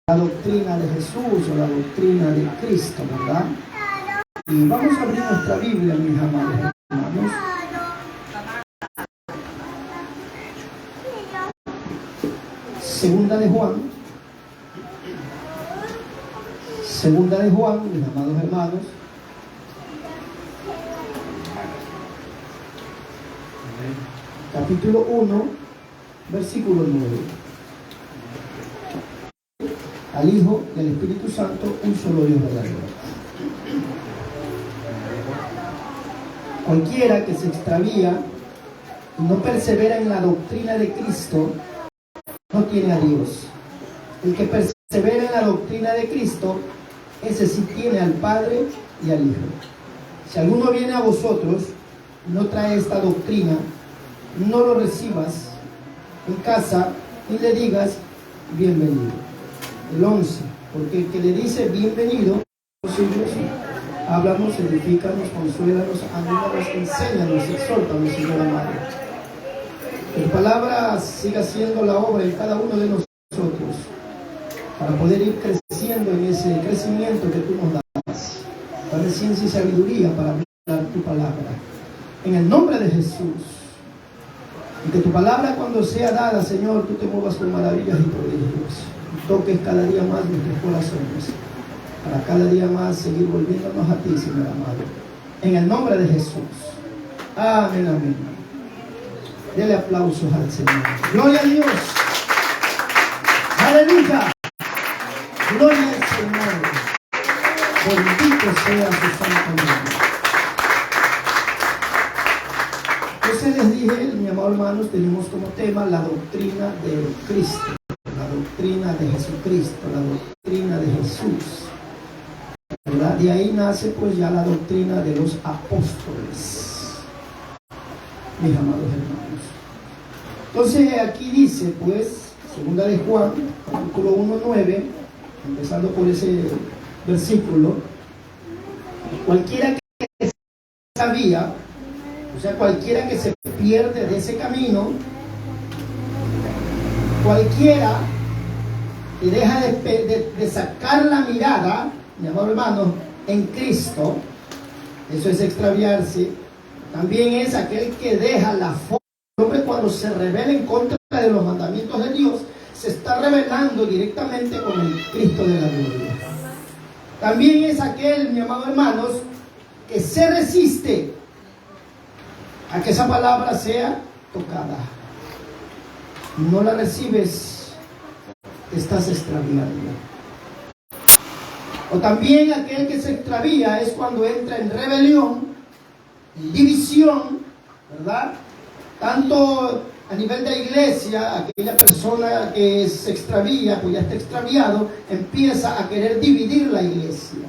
la doctrina de Jesús o la doctrina de Cristo, ¿verdad? Y vamos a abrir nuestra Biblia, mis amados hermanos. Segunda de Juan, mis amados hermanos. Capítulo 1, versículo 9. Al Hijo y al Espíritu Santo, un solo Dios verdadero. Cualquiera que se extravía y no persevera en la doctrina de Cristo, no tiene a Dios. El que persevera en la doctrina de Cristo, ese sí tiene al Padre y al Hijo. Si alguno viene a vosotros y no trae esta doctrina, no lo recibas en casa y le digas bienvenido. El 11, porque el que le dice bienvenido, nosotros háblanos, edifícanos, consuélanos, anímanos, enséñanos, exhórtanos, Señor amado. Que tu palabra siga siendo la obra en cada uno de nosotros, para poder ir creciendo en ese crecimiento que tú nos das. Dame ciencia y sabiduría para hablar tu palabra. En el nombre de Jesús. Y que tu palabra, cuando sea dada, Señor, tú te muevas con maravillas y prodigios. Y toques cada día más nuestros corazones, para cada día más seguir volviéndonos a ti, Señor amado. En el nombre de Jesús. Amén, amén. Dele aplausos al Señor. Gloria a Dios. Aleluya. Gloria al Señor. Bendito sea su santo nombre. Entonces les dije, mis amados hermanos, tenemos como tema la doctrina de Cristo, la doctrina de Jesucristo, la doctrina de Jesús, ¿verdad? De ahí nace pues ya la doctrina de los apóstoles, mis amados hermanos. Entonces aquí dice pues, segunda de Juan, capítulo 1:9, empezando por ese versículo, cualquiera que sabía, o sea, cualquiera que se pierde de ese camino, cualquiera que deja de sacar la mirada, mi amado hermano, en Cristo, eso es extraviarse. También es aquel que deja la forma. El hombre, cuando se rebela en contra de los mandamientos de Dios, se está rebelando directamente con el Cristo de la gloria. También es aquel, mi amado hermanos, que se resiste a que esa palabra sea tocada. No la recibes, te estás extraviando. O también aquel que se extravía es cuando entra en rebelión, en división, ¿verdad? Tanto a nivel de iglesia, aquella persona que se extravía, pues ya está extraviado, empieza a querer dividir la iglesia.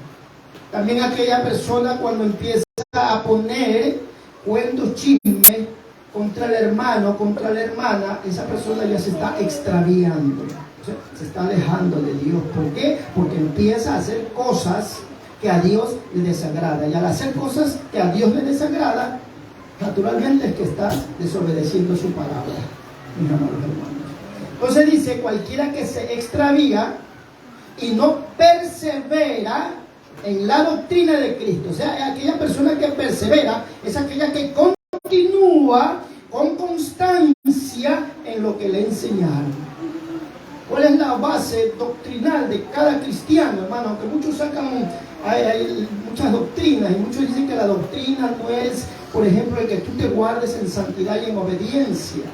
También aquella persona cuando empieza a poner cuentos, chismes contra el hermano, contra la hermana, esa persona ya se está extraviando, o sea, se está alejando de Dios. ¿Por qué? Porque empieza a hacer cosas que a Dios le desagrada. Y al hacer cosas que a Dios le desagrada, naturalmente es que está desobedeciendo su palabra, mis amados hermanos. Entonces dice, cualquiera que se extravía y no persevera en la doctrina de Cristo, o sea, aquella persona que persevera es aquella que continúa con constancia en lo que le enseñaron. ¿Cuál es la base doctrinal de cada cristiano, hermano? Aunque muchos sacan, hay muchas doctrinas, y muchos dicen que la doctrina no es, por ejemplo, el que tú te guardes en santidad y en obediencia.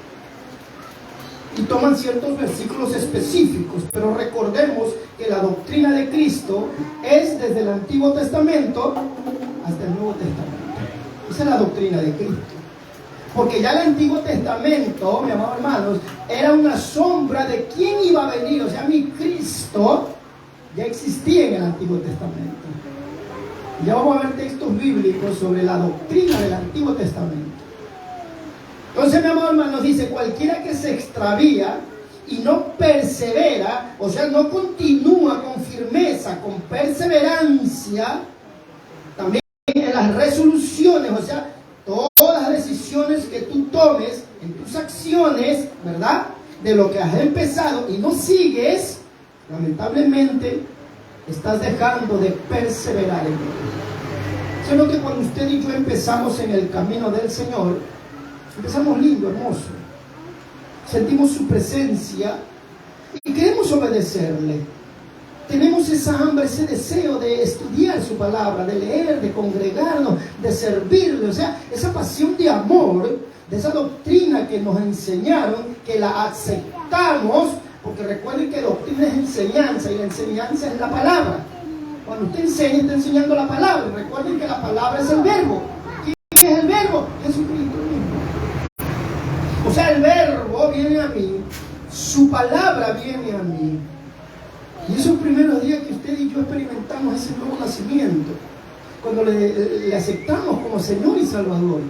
Y toman ciertos versículos específicos, pero recordemos que la doctrina de Cristo es desde el Antiguo Testamento hasta el Nuevo Testamento. Esa es la doctrina de Cristo. Porque ya el Antiguo Testamento, mis amados hermanos, era una sombra de quién iba a venir. O sea, mi Cristo ya existía en el Antiguo Testamento. Ya vamos a ver textos bíblicos sobre la doctrina del Antiguo Testamento. Entonces, mi amado hermano, dice, cualquiera que se extravía y no persevera, o sea, no continúa con firmeza, con perseverancia, también en las resoluciones, o sea, todas las decisiones que tú tomes en tus acciones, ¿verdad? De lo que has empezado y no sigues, lamentablemente estás dejando de perseverar en él. Sino que cuando usted y yo empezamos en el camino del Señor, empezamos lindo, hermoso. Sentimos su presencia y queremos obedecerle. Tenemos esa hambre, ese deseo de estudiar su palabra, de leer, de congregarnos, de servirle. O sea, esa pasión de amor, de esa doctrina que nos enseñaron, que la aceptamos, porque recuerden que doctrina es enseñanza y la enseñanza es la palabra. Cuando usted enseña, está enseñando la palabra. Recuerden que la palabra es el verbo. ¿Qué es el verbo? Jesucristo mismo. O sea, el verbo viene a mí, su palabra viene a mí. Y esos primeros días que usted y yo experimentamos ese nuevo nacimiento, cuando le aceptamos como Señor y Salvador,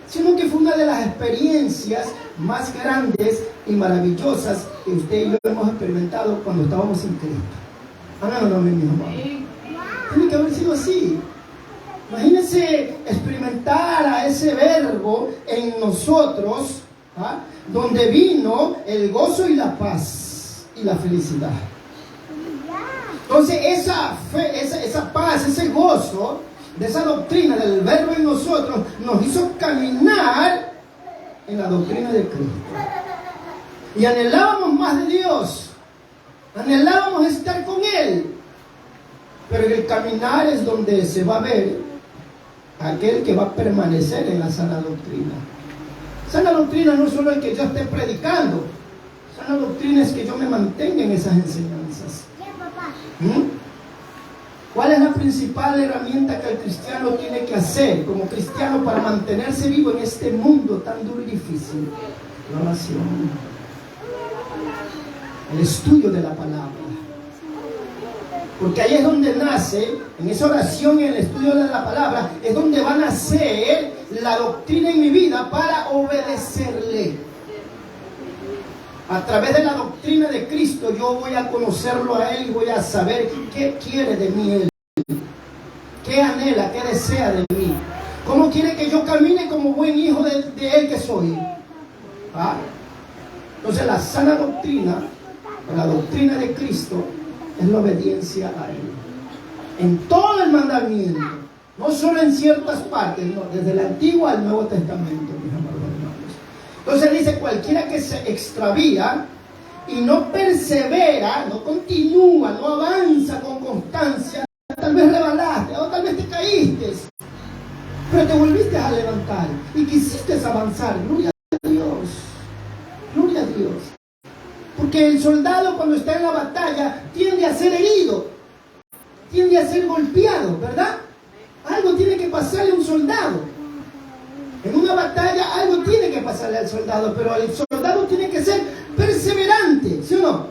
sino que fue una de las experiencias más grandes y maravillosas que usted y yo hemos experimentado cuando estábamos en Cristo. No, mi hermano. Tiene que haber sido así. Imagínense experimentar a ese verbo en nosotros, ¿ah? Donde vino el gozo y la paz y la felicidad. Entonces esa fe, esa paz, ese gozo de esa doctrina del verbo en nosotros nos hizo caminar en la doctrina de Cristo. Y anhelábamos más de Dios, anhelábamos estar con Él. Pero en el caminar es donde se va a ver aquel que va a permanecer en la sana doctrina. Sana doctrina no es solo el que yo esté predicando. Sana doctrina es que yo me mantenga en esas enseñanzas. ¿Cuál es la principal herramienta que el cristiano tiene que hacer como cristiano para mantenerse vivo en este mundo tan duro y difícil? La oración. El estudio de la palabra. Porque ahí es donde nace, en esa oración y en el estudio de la palabra, es donde va a nacer la doctrina en mi vida para obedecerle. A través de la doctrina de Cristo yo voy a conocerlo a Él y voy a saber qué quiere de mí Él. Qué anhela, qué desea de mí. ¿Cómo quiere que yo camine como buen hijo de Él que soy? ¿Ah? Entonces la sana doctrina, la doctrina de Cristo, es la obediencia a Él. En todo el mandamiento. No solo en ciertas partes, no, desde el Antiguo al Nuevo Testamento, mis amados hermanos. Entonces dice, cualquiera que se extravía y no persevera, no continúa, no avanza con constancia, tal vez rebalaste, o tal vez te caíste, pero te volviste a levantar y quisiste avanzar. Gloria a Dios. Gloria a Dios. Porque el soldado cuando está en la batalla tiende a ser herido, tiende a ser golpeado, ¿verdad? Algo tiene que pasarle a un soldado. En una batalla algo tiene que pasarle al soldado, pero el soldado tiene que ser perseverante, ¿sí o no?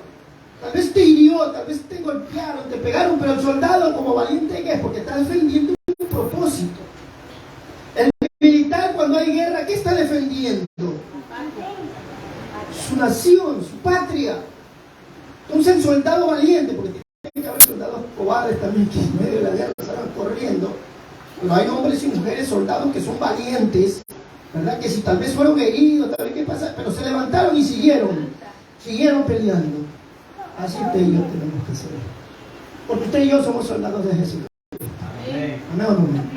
Tal vez te hirió, tal vez te golpearon, te pegaron, pero el soldado como valiente que es, porque está defendiendo un propósito. El militar cuando hay guerra, ¿qué está defendiendo? Su nación, su patria. Entonces el soldado valiente, porque tiene que haber soldados cobardes también que en medio de la guerra salgan corriendo, pero hay hombres y mujeres soldados que son valientes, ¿verdad? Que si tal vez fueron heridos, tal vez qué pasa, pero se levantaron y siguieron peleando. Así usted y yo tenemos que ser, porque usted y yo somos soldados de Jesús. Amén. Amén.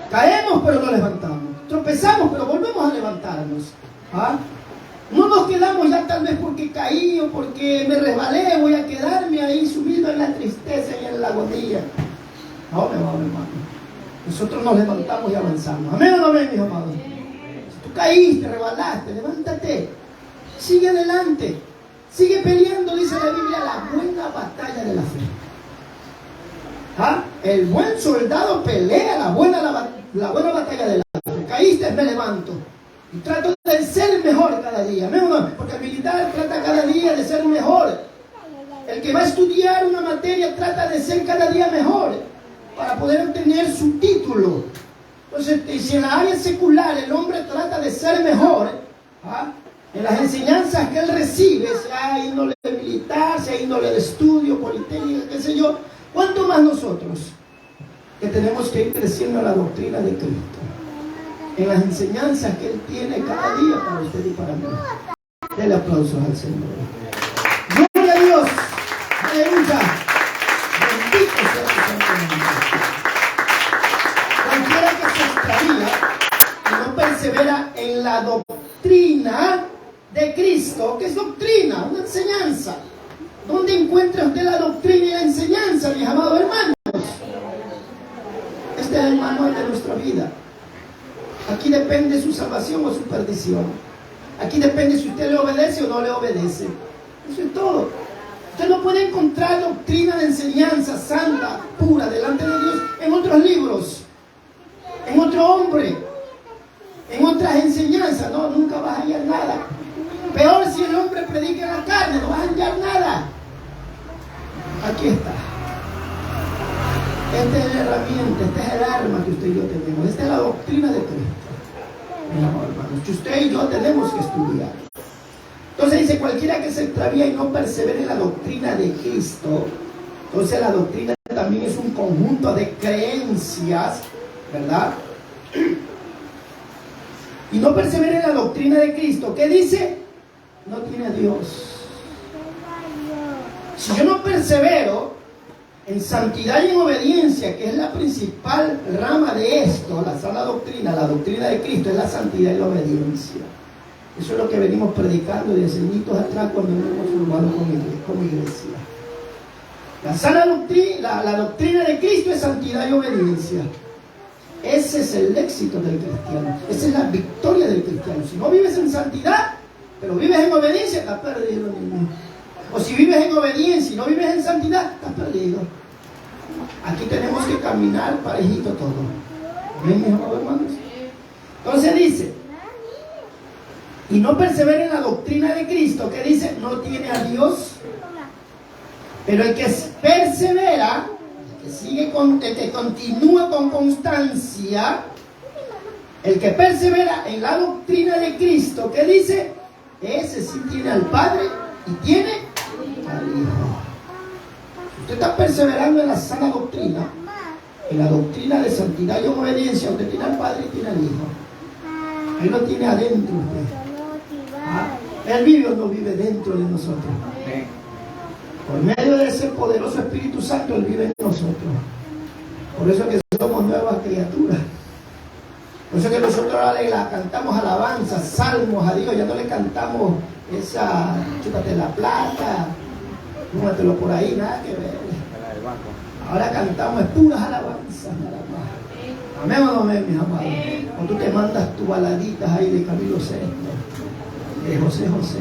Caemos pero no levantamos, tropezamos pero volvemos a levantarnos. ¿Ah? No nos quedamos ya tal vez porque caí o porque me resbalé, voy a quedarme ahí sumido en la tristeza y en la agonía. No, mi amado hermano. Nosotros nos levantamos y avanzamos. Amén o no amén, mis amados. Si tú caíste, rebalaste, levántate. Sigue adelante. Sigue peleando, dice la Biblia, la buena batalla de la fe. ¿Ah? El buen soldado pelea la buena batalla de la fe. Caíste, me levanto. Y trato de ser mejor cada día. Porque el militar trata cada día de ser mejor. El que va a estudiar una materia trata de ser cada día mejor para poder obtener su título. Entonces, si en la área secular el hombre trata de ser mejor, ¿ah? En las enseñanzas que él recibe, sea índole militar, sea índole de estudio, politécnica, qué sé yo, ¿cuánto más nosotros que tenemos que ir creciendo en la doctrina de Cristo? En las enseñanzas que Él tiene cada día para usted y para mí. Denle aplausos al Señor. Gloria a Dios. Bendito sea tu santo nombre. Cualquiera que se extravía y no persevera en la doctrina de Cristo. ¿Qué es doctrina? Una enseñanza. ¿Dónde encuentra usted la doctrina y la enseñanza, mis amados hermanos? Este es el manual de nuestra vida. Aquí depende su salvación o su perdición. Aquí depende si usted le obedece o no le obedece. Eso es todo. Usted no puede encontrar doctrina de enseñanza santa, pura, delante de Dios en otros libros, en otro hombre, en otras enseñanzas. No, nunca vas a hallar nada. Peor si el hombre predica en la carne, no vas a hallar nada. Aquí está. Esta es la herramienta, esta es el arma que usted y yo tenemos. Esta es la doctrina de Cristo. Mis hermanos, que usted y yo tenemos que estudiar. Entonces dice, cualquiera que se extravía y no persevere en la doctrina de Cristo. Entonces la doctrina también es un conjunto de creencias, ¿verdad? Y no persevere en la doctrina de Cristo. ¿Qué dice? No tiene a Dios. Si yo no persevero en santidad y en obediencia, que es la principal rama de esto, la sana doctrina, la doctrina de Cristo es la santidad y la obediencia. Eso es lo que venimos predicando desde añitos atrás cuando nos hemos formado como iglesia. La sana doctrina, la doctrina de Cristo es santidad y obediencia. Ese es el éxito del cristiano. Esa es la victoria del cristiano. Si no vives en santidad, pero vives en obediencia, estás perdido. O si vives en obediencia y no vives en santidad, estás perdido. Aquí tenemos que caminar parejito todo. ¿Ven, mis hermanos? Entonces dice, y no persevera en la doctrina de Cristo, que dice, no tiene a Dios. Pero el que persevera, el que continúa con constancia, el que persevera en la doctrina de Cristo, que dice, ese sí tiene al Padre y tiene al Hijo. Usted está perseverando en la sana doctrina, en la doctrina de santidad y obediencia. Usted tiene al Padre y tiene al Hijo. Él lo tiene adentro usted. Él vive o no vive dentro de nosotros. Por medio de ese poderoso Espíritu Santo, Él vive en nosotros. Por eso es que somos nuevas criaturas. Por eso es que nosotros ahora le cantamos alabanzas, salmos a Dios. Ya no le cantamos esa chútate la plata, númatelo por ahí, nada que ver. Ahora cantamos puras alabanzas, nada más. Amén o no amén, mis amados. O tú te mandas tus baladitas ahí de Camilo VI, de José José.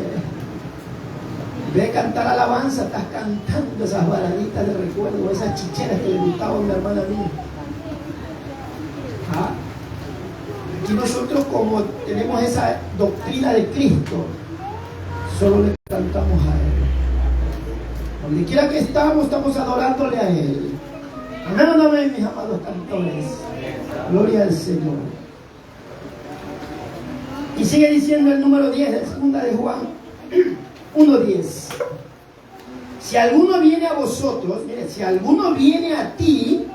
En vez de cantar alabanza, estás cantando esas baladitas de recuerdo, esas chicheras que le gustaban a una hermana mía. Aquí nosotros, como tenemos esa doctrina de Cristo, solo le cantamos a Él. Donde quiera que estamos adorándole a Él. Amén o no amén, mis amados cantores. Gloria al Señor. Y sigue diciendo el número 10 de segunda de Juan 1:10. Si alguno viene a vosotros, mire, si alguno viene a ti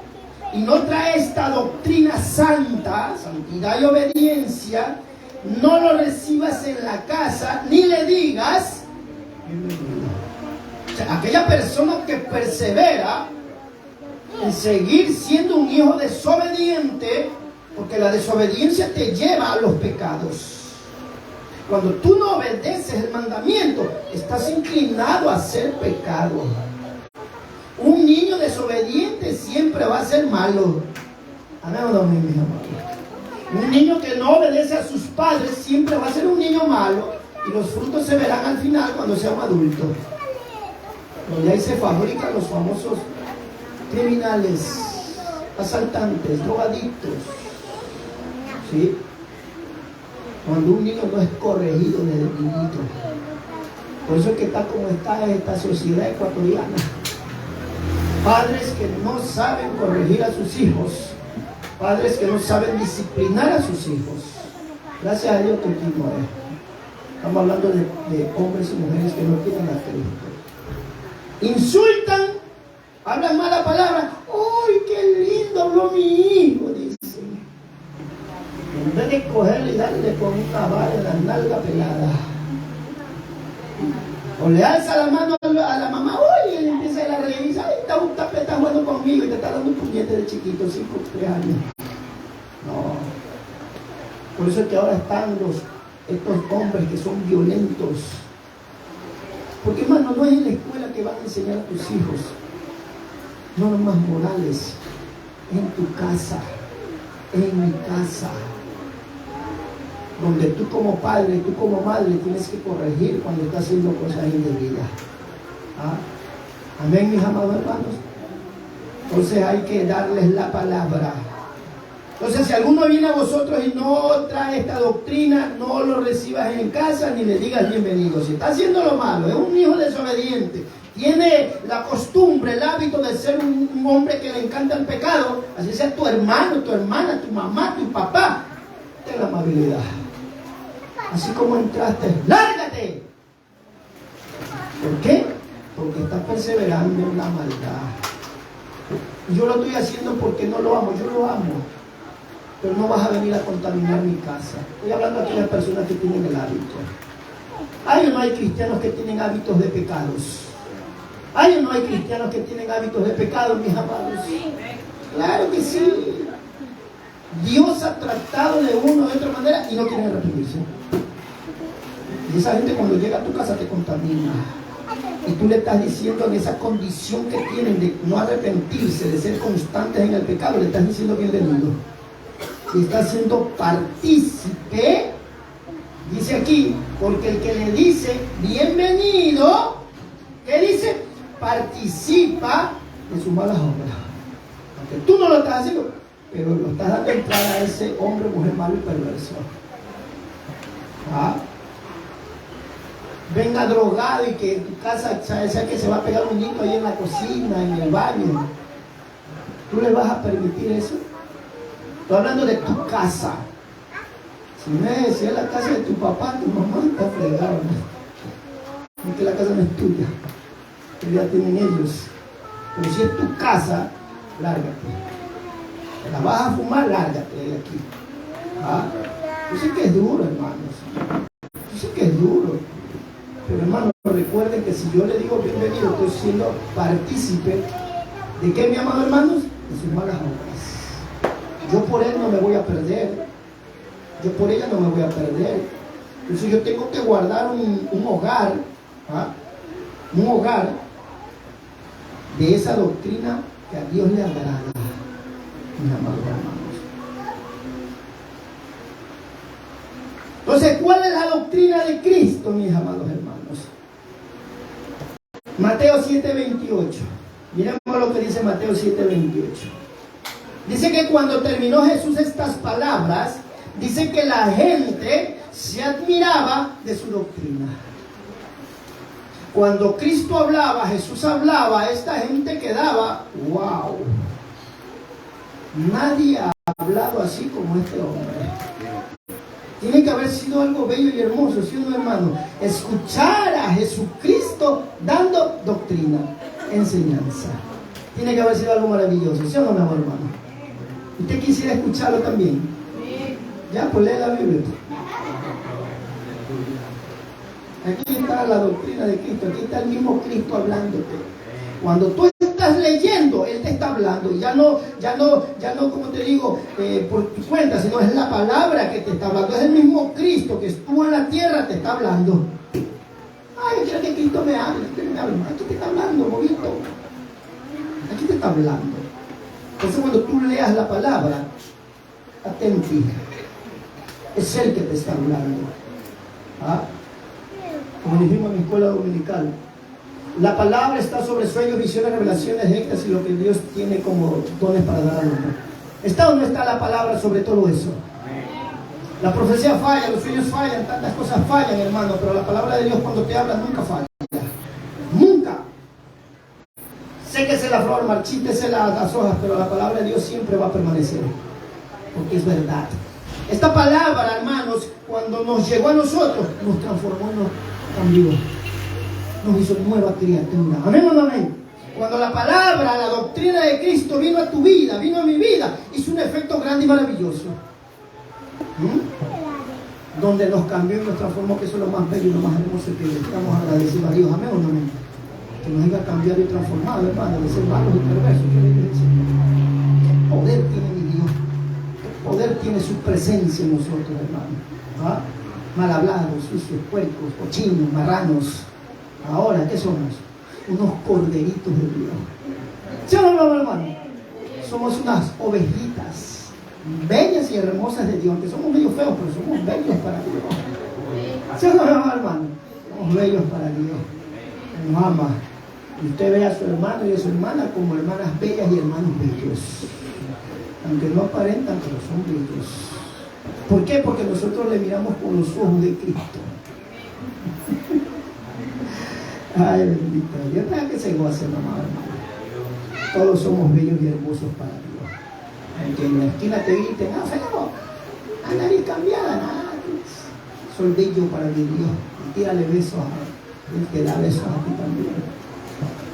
y no trae esta doctrina santa, santidad y obediencia, no lo recibas en la casa, ni le digas bienvenido. O sea, aquella persona que persevera en seguir siendo un hijo desobediente, porque la desobediencia te lleva a los pecados. Cuando tú no obedeces el mandamiento, estás inclinado a hacer pecado. Un niño desobediente siempre va a ser malo. Amén o no, mis amados. Un niño que no obedece a sus padres siempre va a ser un niño malo, y los frutos se verán al final cuando sea un adulto. Donde ahí se fabrican los famosos criminales, asaltantes, drogadictos. ¿Sí? Cuando un niño no es corregido desde niñito. Por eso es que está como está esta sociedad ecuatoriana. Padres que no saben corregir a sus hijos. Padres que no saben disciplinar a sus hijos. Gracias a Dios que aquí no es. Estamos hablando de hombres y mujeres que no tienen a Cristo. Insultan, hablan mala palabra. ¡Uy, qué lindo habló mi hijo! Dicen. En vez de cogerle y darle con una vara en la nalga pelada. O le alza la mano a la mamá, ¡uy! Y él empieza a la revisar. ¡Ay, está jugando conmigo y te está dando un puñete de chiquito, 5 o 3 años. No. Por eso es que ahora están estos hombres que son violentos. Porque hermano, no es en la escuela que van a enseñar a tus hijos normas morales. Es en tu casa, es en mi casa, donde tú como padre, tú como madre tienes que corregir cuando estás haciendo cosas indebidas. ¿Ah? Amén, mis amados hermanos. Entonces hay que darles la palabra. Entonces, si alguno viene a vosotros y no trae esta doctrina, no lo recibas en casa ni le digas bienvenido. Si está haciendo lo malo, es un hijo desobediente, tiene la costumbre, el hábito de ser un hombre que le encanta el pecado, así sea tu hermano, tu hermana, tu mamá, tu papá, ten la amabilidad. Así como entraste, ¡lárgate! ¿Por qué? Porque estás perseverando en la maldad. Yo lo estoy haciendo porque no lo amo, yo lo amo. Pero no vas a venir a contaminar mi casa. Estoy hablando aquí de las personas que tienen el hábito. ¿Hay o no hay cristianos que tienen hábitos de pecados? ¿Hay o no hay cristianos que tienen hábitos de pecados, mis amados? Claro que sí. Dios ha tratado de una u otra manera y no quieren arrepentirse. Y esa gente cuando llega a tu casa te contamina. Y tú le estás diciendo en esa condición que tienen de no arrepentirse, de ser constantes en el pecado, le estás diciendo bienvenido. Y está siendo partícipe, dice aquí, porque el que le dice bienvenido, ¿qué dice? Participa de sus malas obras. Aunque tú no lo estás haciendo, pero lo estás dando entrada a ese hombre, mujer malo y perverso. ¿Ah? Venga drogado y que en tu casa sea que se va a pegar un niño ahí en la cocina, en el baño. ¿Tú le vas a permitir eso? Estoy hablando de tu casa. Si es la casa de tu papá, tu mamá, está fregado. Porque la casa no es tuya. Que ya tienen ellos. Pero si es tu casa, lárgate. Te la vas a fumar, lárgate de aquí. ¿Ah? Yo sé que es duro, hermanos. Yo sé que es duro. Pero hermanos, recuerden que si yo le digo bienvenido, estoy siendo partícipe de qué, mis amados hermanos, de sus malas obras. Yo por él no me voy a perder. Yo por ella no me voy a perder. Entonces yo tengo que guardar un hogar, ¿ah? Un hogar de esa doctrina que a Dios le agrada, mis amados hermanos. Entonces, ¿cuál es la doctrina de Cristo, mis amados hermanos? Mateo 7:28. Miremos lo que dice Mateo 7:28. Dice que cuando terminó Jesús estas palabras, dice que la gente se admiraba de su doctrina. Cuando Cristo hablaba, Jesús hablaba, esta gente quedaba, wow. Nadie ha hablado así como este hombre. Tiene que haber sido algo bello y hermoso, ¿sí o no, hermano? Escuchar a Jesucristo dando doctrina, enseñanza. Tiene que haber sido algo maravilloso, ¿sí o no, mi amor, hermano? ¿Usted quisiera escucharlo también? Ya, pues lee la Biblia. Aquí está la doctrina de Cristo, aquí está el mismo Cristo hablándote. Cuando tú estás leyendo, Él te está hablando. Ya no, como te digo, por tu cuenta, sino es la palabra que te está hablando. Es el mismo Cristo que estuvo en la tierra, te está hablando. Ay, yo quiero que Cristo me hable, Aquí te está hablando, bobito. Aquí te está hablando. Entonces cuando tú leas la palabra, atento. Es Él que te está hablando. ¿Ah? Como dijimos en mi escuela dominical, la palabra está sobre sueños, visiones, revelaciones, éxtasis y lo que Dios tiene como dones para dar al hombre. ¿Está o no está la palabra sobre todo eso? La profecía falla, los sueños fallan, tantas cosas fallan, hermano, pero la palabra de Dios cuando te habla nunca falla. Nunca. Séquese la flor, marchítese las hojas, pero la palabra de Dios siempre va a permanecer, porque es verdad. Esta palabra, hermanos, cuando nos llegó a nosotros, nos transformó, nos cambió, nos hizo nueva criatura. Amén o no amén. Cuando la palabra, la doctrina de Cristo vino a tu vida, vino a mi vida, hizo un efecto grande y maravilloso. Donde nos cambió y nos transformó, que eso es lo más bello y lo más hermoso, que estamos agradecidos a Dios. Amén o no amén. que nos haya cambiado y transformado, hermano, de ser malos y perversos. ¿Qué le dice? ¿Qué poder tiene mi Dios? ¿Qué poder tiene su presencia en nosotros, hermano? ¿Ah? Mal hablados, sucios, puercos, cochinos, marranos. Ahora, ¿qué somos? Unos corderitos de Dios. ¿Sí o no, hermano? Somos unas ovejitas bellas y hermosas de Dios, que somos medio feos, pero somos bellos para Dios. ¿Sí o no, hermano? Somos bellos para Dios. Nos ama. Y usted ve a su hermano y a su hermana como hermanas bellas y hermanos bellos. Aunque no aparentan, pero son bellos. ¿Por qué? Porque nosotros le miramos con los ojos de Cristo. Ay, bendito Dios. ¿Para qué se goce, mamá, hermano? Todos somos bellos y hermosos para Dios. Aunque en la esquina te griten, feo, a nariz cambiada, nada. Soy bello para mi Dios. Y tírale besos a Él, que da besos a ti también.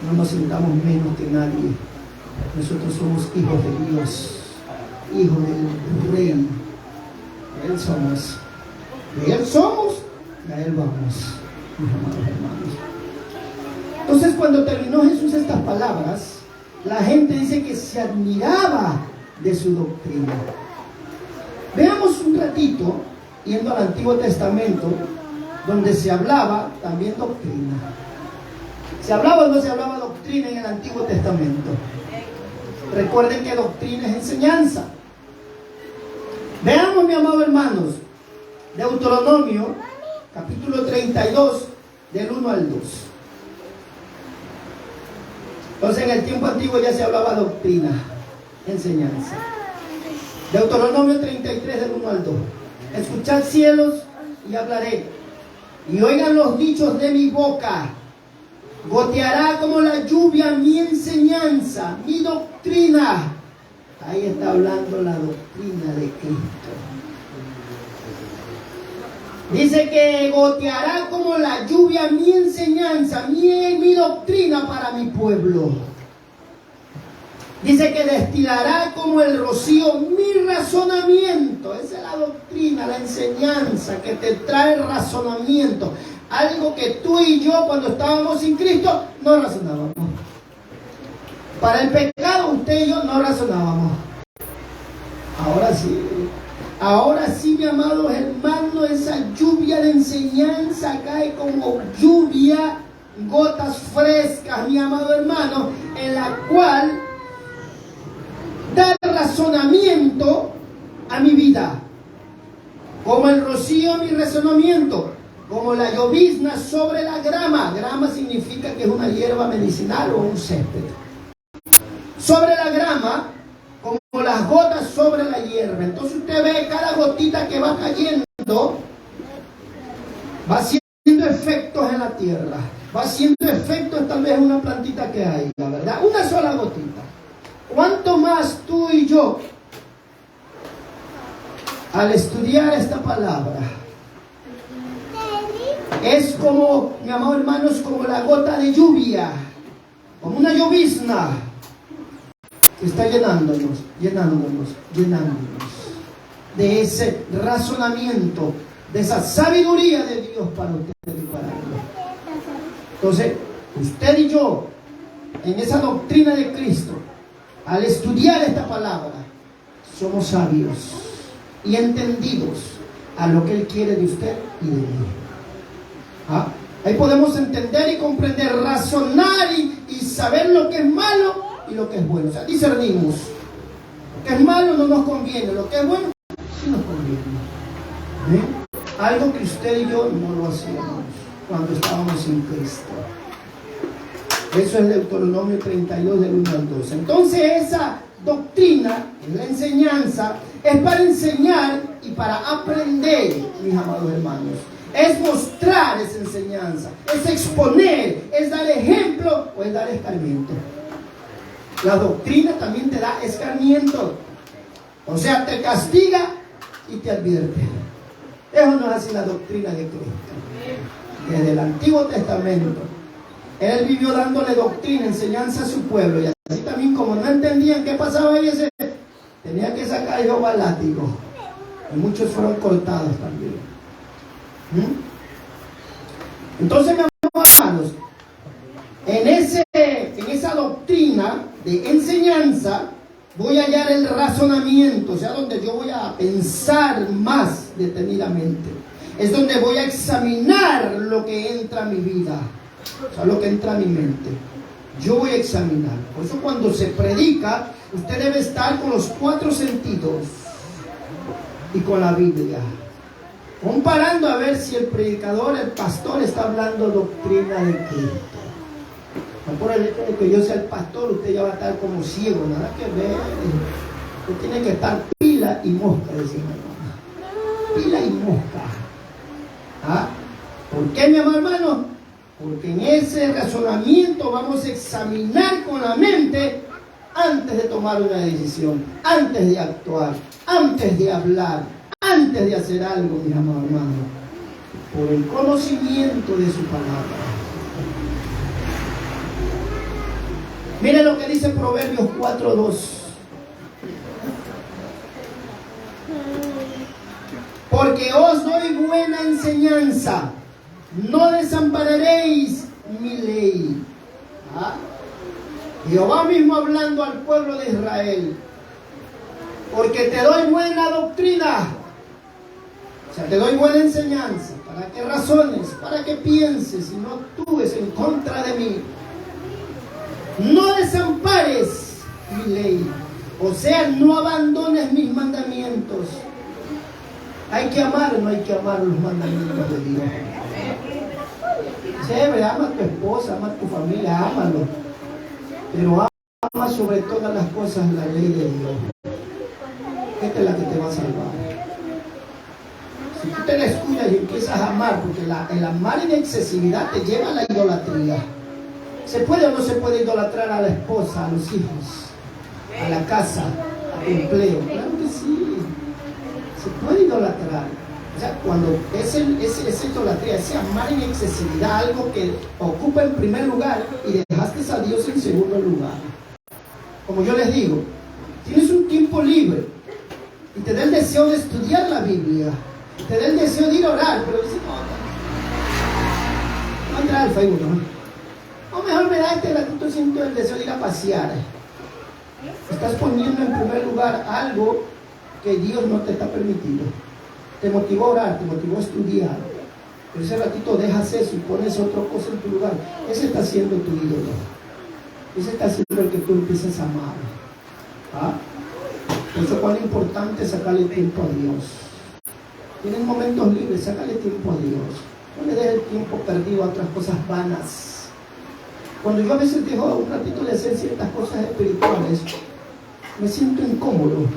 No nos sintamos menos que nadie. Nosotros somos hijos de Dios, hijos del Rey. De Él somos. De Él somos y a Él vamos, mis amados hermanos. Entonces, cuando terminó Jesús estas palabras, la gente dice que se admiraba de su doctrina. Veamos un ratito, yendo al Antiguo Testamento, donde se hablaba también doctrina. ¿Se hablaba o no se hablaba doctrina en el Antiguo Testamento? Recuerden que doctrina es enseñanza. Veamos, mis amados hermanos, Deuteronomio, capítulo 32, del 1 al 2. Entonces, en el tiempo antiguo ya se hablaba doctrina, enseñanza. Deuteronomio 33, del 1 al 2. Escuchad, cielos, y hablaré, y oigan los dichos de mi boca. Goteará como la lluvia mi enseñanza, mi doctrina. Ahí está hablando la doctrina de Cristo. Dice que goteará como la lluvia mi enseñanza, mi doctrina para mi pueblo. Dice que destilará como el rocío mi razonamiento. Esa es la doctrina, la enseñanza que te trae razonamiento. Algo que tú y yo, cuando estábamos sin Cristo, no razonábamos. Para el pecado, usted y yo no razonábamos. Ahora sí, mi amado hermano, esa lluvia de enseñanza cae como lluvia, gotas frescas, mi amado hermano, en la cual da razonamiento a mi vida. Como el rocío, mi razonamiento. Como la llovizna sobre la grama. Grama significa que es una hierba medicinal o un césped. Sobre la grama, como las gotas sobre la hierba. Entonces usted ve cada gotita que va cayendo, va haciendo efectos en la tierra. Va haciendo efectos tal vez en una plantita que hay, la verdad. Una sola gotita. ¿Cuánto más tú y yo, al estudiar esta palabra, es como, mi amado hermano, es como la gota de lluvia, como una llovizna que está llenándonos de ese razonamiento, de esa sabiduría de Dios para usted y para mí. Entonces, usted y yo, en esa doctrina de Cristo, al estudiar esta palabra, somos sabios y entendidos a lo que Él quiere de usted y de mí. Ahí podemos entender y comprender, razonar y saber lo que es malo y lo que es bueno. O sea, discernimos. Lo que es malo no nos conviene, lo que es bueno sí nos conviene. Algo que usted y yo no lo hacíamos cuando estábamos sin Cristo. Eso es Deuteronomio 32 del 1 al 2. Entonces esa doctrina, la enseñanza, es para enseñar y para aprender, mis amados hermanos. Es mostrar esa enseñanza, es exponer, es dar ejemplo o es dar escarmiento. La doctrina también te da escarmiento. O sea, te castiga y te advierte. Eso no es así la doctrina de Cristo. Desde el Antiguo Testamento, Él vivió dándole doctrina, enseñanza a su pueblo. Y así también, como no entendían qué pasaba ahí, tenía que sacar Jehová látigo. Y muchos fueron cortados también. Entonces, mis hermanos, En esa doctrina de enseñanza voy a hallar el razonamiento, o sea, donde yo voy a pensar más detenidamente. Es donde voy a examinar lo que entra a mi vida, o sea, lo que entra a mi mente. Yo voy a examinar. Por eso cuando se predica, usted debe estar con los 4 sentidos y con la Biblia, comparando a ver si el predicador, el pastor, está hablando doctrina de Cristo. No por el hecho de que yo sea el pastor, usted ya va a estar como ciego, nada que ver. Usted tiene que estar pila y mosca, decía mi hermano. Pila y mosca. ¿Ah? ¿Por qué, mi amado hermano? Porque en ese razonamiento vamos a examinar con la mente antes de tomar una decisión, antes de actuar, antes de hablar, antes de hacer algo, mi amado hermano, por el conocimiento de su palabra. Mire lo que dice Proverbios 4:2. Porque os doy buena enseñanza, no desampararéis mi ley. ¿Ah? Jehová mismo hablando al pueblo de Israel. Porque te doy buena doctrina. O sea, te doy buena enseñanza. ¿Para qué razones? Para que pienses y no actúes en contra de mí. No desampares mi ley. O sea, no abandones mis mandamientos. Hay que amar o no hay que amar los mandamientos de Dios. Chévere, ama a tu esposa, ama a tu familia, ámalo. Pero ama sobre todas las cosas la ley de Dios. Esta es la que te va a salvar. Si tú te descuidas y empiezas a amar, porque el amar en excesividad te lleva a la idolatría. ¿Se puede o no se puede idolatrar a la esposa, a los hijos, a la casa, a tu empleo? Claro que sí. Se puede idolatrar. O sea, cuando esa idolatría, ese amar en excesividad, algo que ocupa en primer lugar y dejaste a Dios en segundo lugar. Como yo les digo, tienes un tiempo libre y te da el deseo de estudiar la Biblia, te da el deseo de ir a orar, pero dices, no entrar al Facebook, ¿no? O mejor me da este ratito, siento el deseo de ir a pasear. Estás poniendo en primer lugar algo que Dios no te está permitiendo. Te motivó a orar, te motivó a estudiar. Pero ese ratito dejas eso y pones otra cosa en tu lugar. Ese está siendo tu ídolo. Ese está siendo el que tú empiezas a amar. ¿Ah? Por eso cuán importante es sacarle tiempo a Dios. Tienes momentos libres, sácale tiempo a Dios. No le des el tiempo perdido a otras cosas vanas. Cuando yo a veces dejo un ratito de hacer ciertas cosas espirituales, me siento incómodo.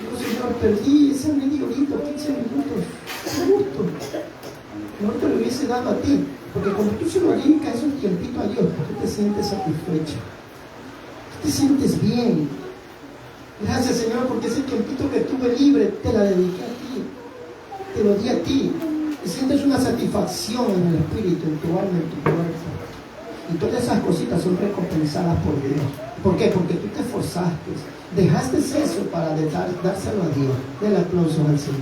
Digo, Señor, perdí ese media horita, 15 minutos. Qué gusto. No te lo hubiese dado a ti. Porque cuando tú se lo dedicas un tiempito a Dios, tú te sientes satisfecho. Tú te sientes bien. Gracias, Señor, porque ese tiempito que tuve libre, te la dediqué a ti. Te lo di a ti. Y sientes una satisfacción en el espíritu, en tu alma, en tu cuerpo. Y todas esas cositas son recompensadas por Dios. ¿Por qué? Porque tú te esforzaste. Dejaste eso para dárselo a Dios. Del aplauso al Señor.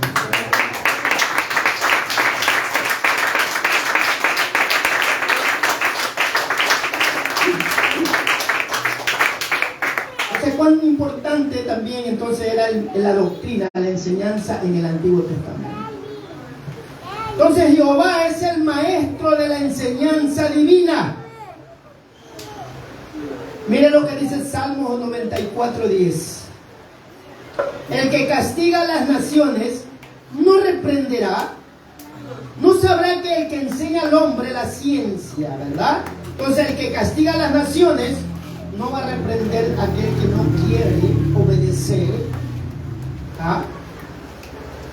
Entonces, cuán importante también entonces era la doctrina, la enseñanza en el Antiguo Testamento. Entonces Jehová es el maestro de la enseñanza divina. Mire lo que dice Salmos 94:10. El que castiga a las naciones no reprenderá, no sabrá que el que enseña al hombre la ciencia, ¿verdad? Entonces el que castiga a las naciones no va a reprender a aquel que no quiere obedecer. ¿Ah?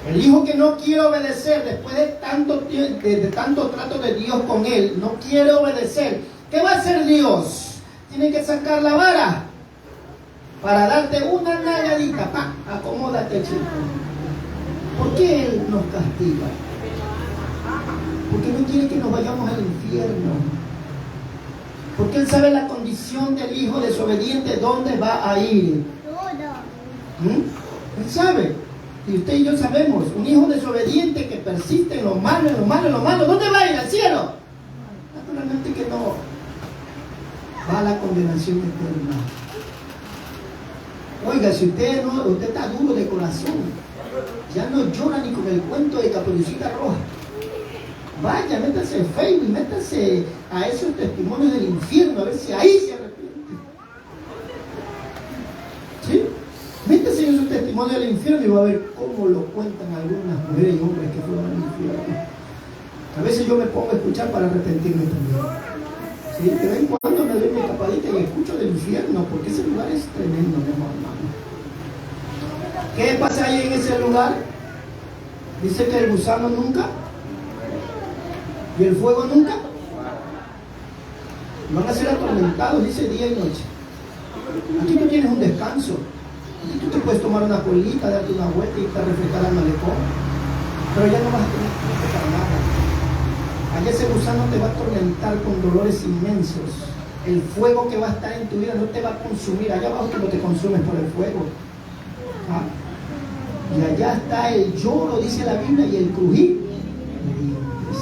El hijo que no quiere obedecer después de tanto trato de Dios con él, no quiere obedecer. ¿Qué va a hacer Dios? Tiene que sacar la vara para darte una nalgadita. ¡Pah! Acomódate, chico. ¿Por qué Él nos castiga? Porque no quiere que nos vayamos al infierno. Porque Él sabe la condición del hijo desobediente, dónde va a ir. Él sabe. Y usted y yo sabemos, un hijo desobediente que persiste en lo malo, ¿dónde va a ir? ¿Al cielo? Naturalmente que no. va a la condenación eterna. Oiga, si usted está duro de corazón, ya no llora ni con el cuento de Caperucita Roja. Vaya, métase en Facebook, métase a esos testimonios del infierno, a ver si ahí se arrepiente. ¿Sí? Métase en esos testimonios del infierno y va a ver cómo lo cuentan algunas mujeres y hombres que fueron al infierno. A veces yo me pongo a escuchar para arrepentirme también. ¿Sí? De vez en cuando me doy mi escapadita y escucho del infierno, porque ese lugar es tremendo, mi hermano. ¿Qué pasa ahí en ese lugar? Dice que el gusano nunca y el fuego nunca. Van a ser atormentados, dice, día y noche. Aquí tú tienes un descanso. Aquí tú te puedes tomar una colita, darte una vuelta y irte a refrescar al malecón. Pero ya no vas a tener que para nada. Allá ese gusano te va a atormentar con dolores inmensos. El fuego que va a estar en tu vida no te va a consumir. Allá abajo tú no te consumes por el fuego. ¿Ah? Y allá está el lloro, dice la Biblia, y el crujir de dientes.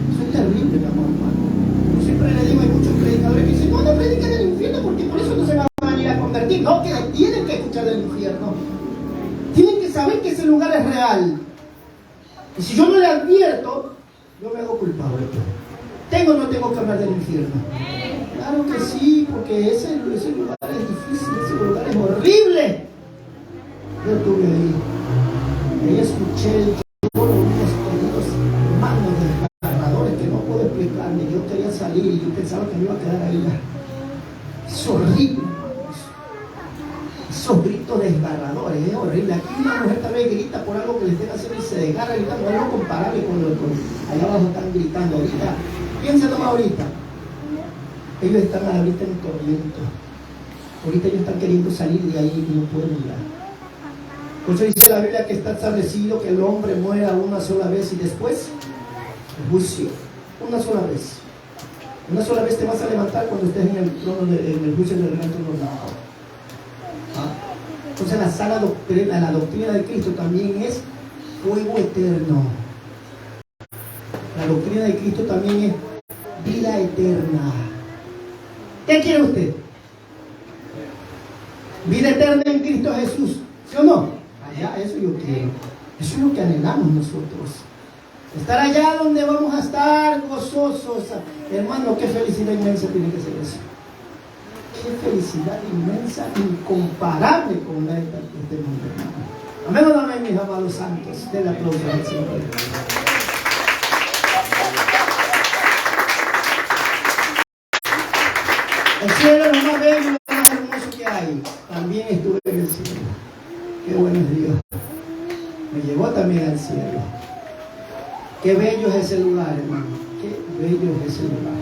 Eso es terrible, mi amor, hermano. Yo siempre le digo, hay muchos predicadores que dicen, no predican del infierno porque por eso no se van a venir a convertir. No, que tienen que escuchar del infierno. Tienen que saber que ese lugar es real. Y si yo no le advierto, yo me hago culpable. ¿Tengo o no tengo que hablar del infierno? Claro que sí, porque ese lugar es difícil, ese lugar es horrible. Yo estuve ahí escuché el lloro de unos queridos hermanos desgarradores que no puedo explicarme. Yo quería salir y yo pensaba que me iba a quedar ahí. Es horrible. Esos gritos desgarradores, es horrible. Aquí una mujer tal vez grita por algo que le estén haciendo y se desgarra gritando. No es comparable con lo que allá abajo están gritando ahorita. Piensa nomás ahorita. Ellos están ahorita en tormento. Ahorita ellos están queriendo salir de ahí y no pueden ya. Por eso dice la Biblia que está establecido que el hombre muera una sola vez y después el juicio. Una sola vez. Una sola vez te vas a levantar cuando estés en el trono, en el juicio del gran trono. ¿Ah? Entonces la sana doctrina, la doctrina de Cristo también es fuego eterno. La doctrina de Cristo también es vida eterna. ¿Qué quiere usted? Vida eterna en Cristo Jesús. ¿Sí o no? Allá, eso yo quiero. Eso es lo que anhelamos nosotros. Estar allá donde vamos a estar gozosos. Hermano, qué felicidad inmensa tiene que ser eso. Qué felicidad inmensa, incomparable con la de este mundo, hermano. Amén o amén, mis amados santos. Den la aplauso al Señor. El cielo es lo más bello y lo más hermoso que hay. También estuve en el cielo. Qué bueno es Dios. Me llevó también al cielo. Qué bello es ese lugar, hermano. Qué bello es ese lugar.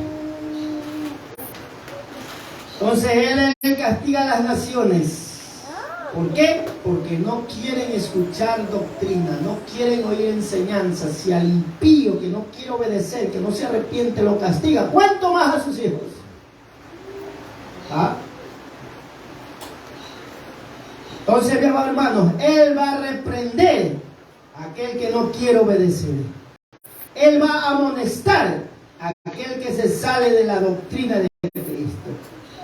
Entonces Él es el que castiga a las naciones. ¿Por qué? Porque no quieren escuchar doctrina, no quieren oír enseñanzas. Si al impío que no quiere obedecer, que no se arrepiente, lo castiga, ¿cuánto más a sus hijos? ¿Ah? Entonces, mis hermanos, Él va a reprender a aquel que no quiere obedecer. Él va a amonestar a aquel que se sale de la doctrina de Cristo.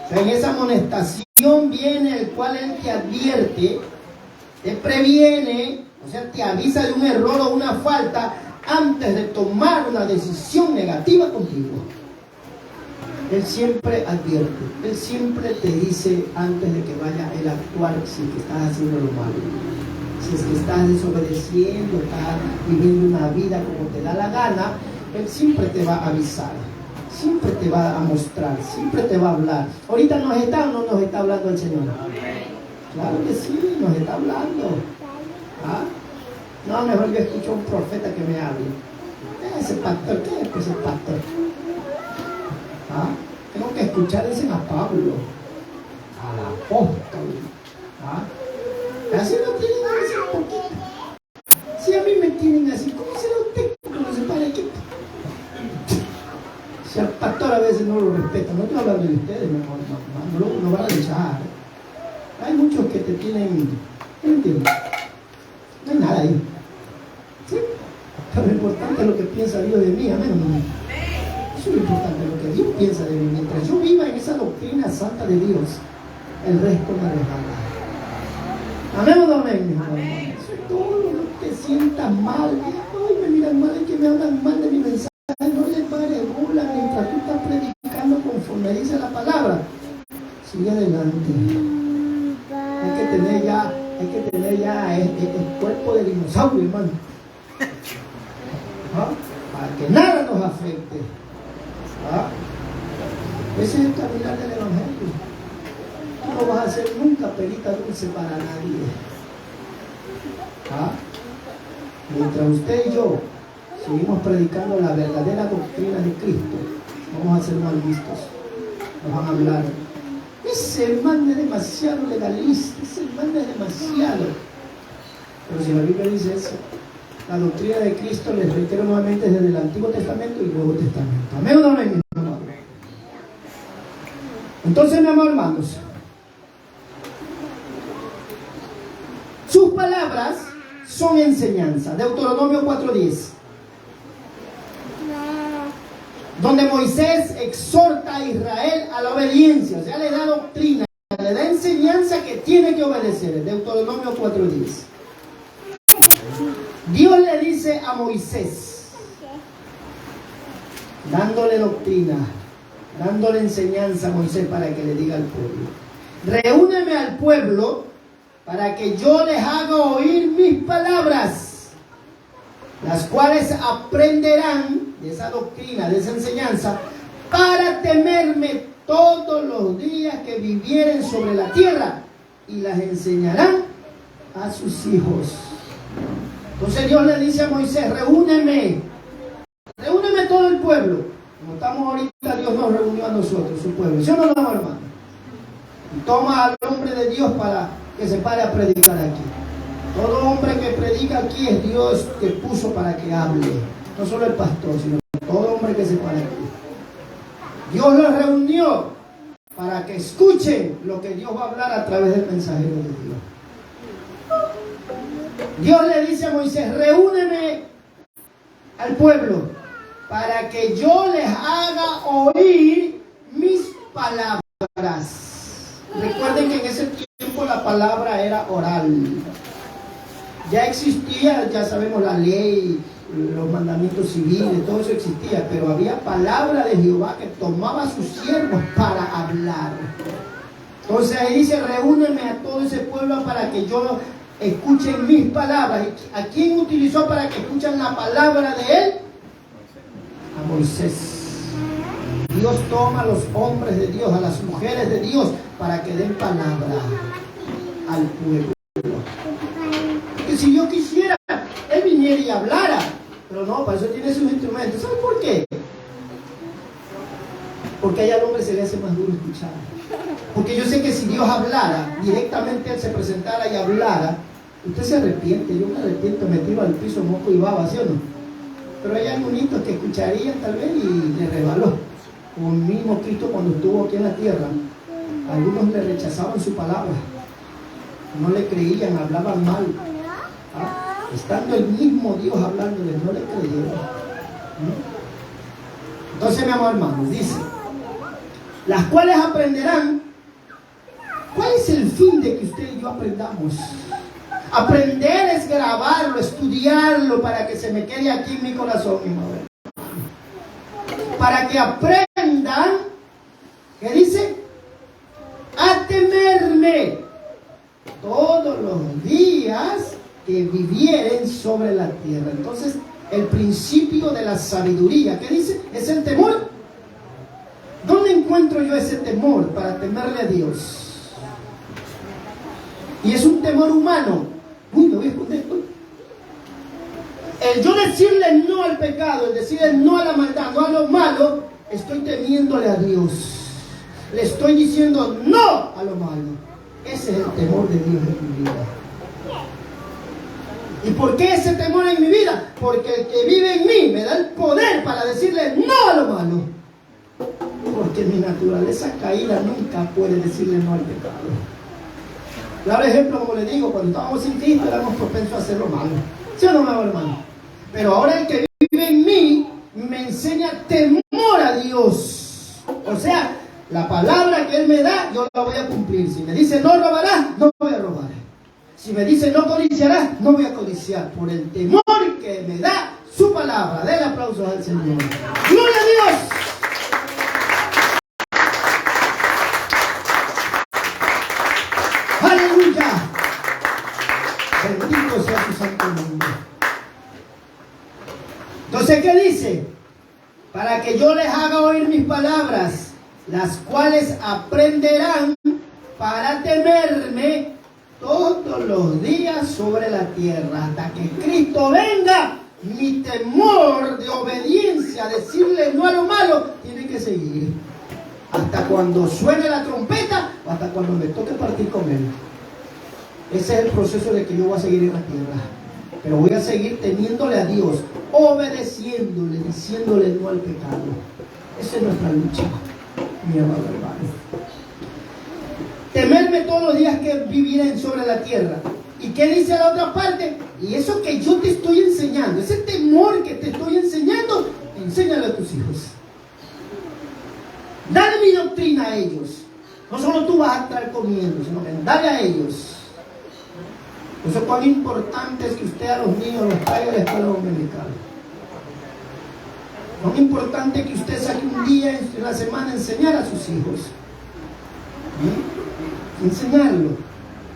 O sea, en esa amonestación viene el cual Él te advierte, te previene, o sea, te avisa de un error o una falta antes de tomar una decisión negativa contigo. Él siempre advierte, Él siempre te dice antes de que vaya Él a actuar si es que estás haciendo lo malo. Si es que estás desobedeciendo, estás viviendo una vida como te da la gana, Él siempre te va a avisar, siempre te va a mostrar, siempre te va a hablar. Ahorita nos está o no nos está hablando el Señor. Claro que sí, nos está hablando. ¿Ah? No, mejor yo escucho a un profeta que me hable. Ese pastor, ¿qué es ese pastor? ¿Ah? Tengo que escuchar ese a Pablo, al apóstol. ¿Ah? Así no tienen a veces un poquito. Si a mí me tienen así, ¿cómo será usted cuando se para aquí? Si al pastor a veces no lo respeta, no estoy hablando de ustedes, mi amor, no van a rechazar. Hay muchos que te tienen, ¿no entiendes? No hay nada ahí. ¿Sí? Pero lo importante es lo que piensa Dios de mí, amén. Eso es lo importante, lo que Dios piensa de mí. Mientras yo viva en esa doctrina santa de Dios, el resto me resbala. Amén o no amén, mi hermano. Eso es todo lo que sientas mal. Ay, me miran mal, es que me hablan mal de mi mensaje. No le pares bola mientras tú estás predicando conforme dice la palabra. Sigue adelante. Hay que tener ya el cuerpo de dinosaurio, hermano. ¿Ah? Para que nada nos afecte. ¿Ah? Ese es el caminar del Evangelio. Tú no vas a ser nunca perita dulce para nadie. ¿Ah? Mientras usted y yo seguimos predicando la verdadera doctrina de Cristo, vamos a ser mal vistos. Nos van a hablar. Ese hermano es demasiado legalista, ese hermano es demasiado. Pero si la Biblia dice eso, la doctrina de Cristo, les reitero nuevamente, desde el Antiguo Testamento y el Nuevo Testamento. Amén o no amén, mis amados. Entonces, mi amor, hermanos, sus palabras son enseñanza. Deuteronomio 4:10, donde Moisés exhorta a Israel a la obediencia, o sea, le da doctrina, le da enseñanza que tiene que obedecer. Deuteronomio 4:10. Dios le dice a Moisés, dándole doctrina, dándole enseñanza a Moisés para que le diga al pueblo: reúneme al pueblo para que yo les haga oír mis palabras, las cuales aprenderán de esa doctrina, de esa enseñanza, para temerme todos los días que vivieren sobre la tierra, y las enseñarán a sus hijos. Entonces Dios le dice a Moisés: reúneme todo el pueblo. Como estamos ahorita, Dios nos reunió a nosotros, su pueblo. ¿Sí o no, hermano? Y toma al hombre de Dios para que se pare a predicar aquí. Todo hombre que predica aquí es Dios que puso para que hable. No solo el pastor, sino todo hombre que se pare aquí. Dios los reunió para que escuchen lo que Dios va a hablar a través del mensajero de Dios. Dios le dice a Moisés: reúneme al pueblo para que yo les haga oír mis palabras. Recuerden que en ese tiempo la palabra era oral. Ya existía, ya sabemos, la ley, los mandamientos civiles, todo eso existía, pero había palabra de Jehová que tomaba a sus siervos para hablar. Entonces ahí dice: reúneme a todo ese pueblo para que yo escuchen mis palabras. ¿A quién utilizó para que escuchen la palabra de él? A Moisés. Dios toma a los hombres de Dios, a las mujeres de Dios, para que den palabra al pueblo. Porque si yo quisiera, él viniera y hablara, pero no, para eso tiene sus instrumentos. ¿Sabe por qué? Porque allá al hombre se le hace más duro escuchar. Porque yo sé que si Dios hablara, directamente él se presentara y hablara, usted se arrepiente. Yo me arrepiento, me tiro al piso, moco y baba, ¿sí o no? Pero hay algunos que escucharían tal vez y le rebaló. Como el mismo Cristo cuando estuvo aquí en la tierra, algunos le rechazaban su palabra, no le creían, hablaban mal. ¿Ah? Estando el mismo Dios hablándoles, no le creyeron. Entonces, mi amor, hermano, dice: las cuales aprenderán. ¿Cuál es el fin de que usted y yo aprendamos? Aprender es grabarlo, estudiarlo, para que se me quede aquí en mi corazón, mi madre. Para que aprendan, ¿qué dice? A temerme todos los días que vivieren sobre la tierra. Entonces, el principio de la sabiduría, ¿qué dice? Es el temor. ¿Dónde encuentro yo ese temor para temerle a Dios? Y es un temor humano. Uy, me voy a esconder. El yo decirle no al pecado, el decirle no a la maldad, no a lo malo, estoy temiéndole a Dios. Le estoy diciendo no a lo malo. Ese es el temor de Dios en mi vida. ¿Y por qué ese temor en mi vida? Porque el que vive en mí me da el poder para decirle no a lo malo. Porque mi naturaleza caída nunca puede decirle no al pecado. Claro ejemplo, como le digo, cuando estábamos sin Cristo éramos propensos a hacer lo malo. ¿Sí o no, hermano? Pero ahora el que vive en mí me enseña temor a a Dios. O sea, la palabra que Él me da, yo la voy a cumplir. Si me dice no robarás, no voy a robar. Si me dice no codiciarás, no voy a codiciar. Por el temor que me da su palabra. Den aplausos al Señor. ¡Gloria a Dios! ¡Aleluya! Bendito sea su santo nombre. Entonces, ¿qué dice? Para que yo les haga oír mis palabras, las cuales aprenderán para temerme todos los días sobre la tierra, hasta que Cristo venga. Mi temor de obediencia, decirle no a lo malo, tiene que seguir hasta cuando suene la trompeta o hasta cuando me toque partir con Él. Ese es el proceso de que yo voy a seguir en la tierra, pero voy a seguir teniéndole a Dios, obedeciéndole, diciéndole no al pecado. Esa es nuestra lucha, mi amado hermano. Temerme todos los días que viviré sobre la tierra. ¿Y qué dice la otra parte? Y eso que yo te estoy enseñando, ese temor que te estoy enseñando, enséñalo a tus hijos. Dale mi doctrina a ellos. No solo tú vas a estar comiendo, sino que dale a ellos. Por eso cuán importante es que usted a los niños los traiga a la escuela dominical. Cuán importante que usted saque un día en la semana a enseñar a sus hijos. ¿Sí? Enseñarlo.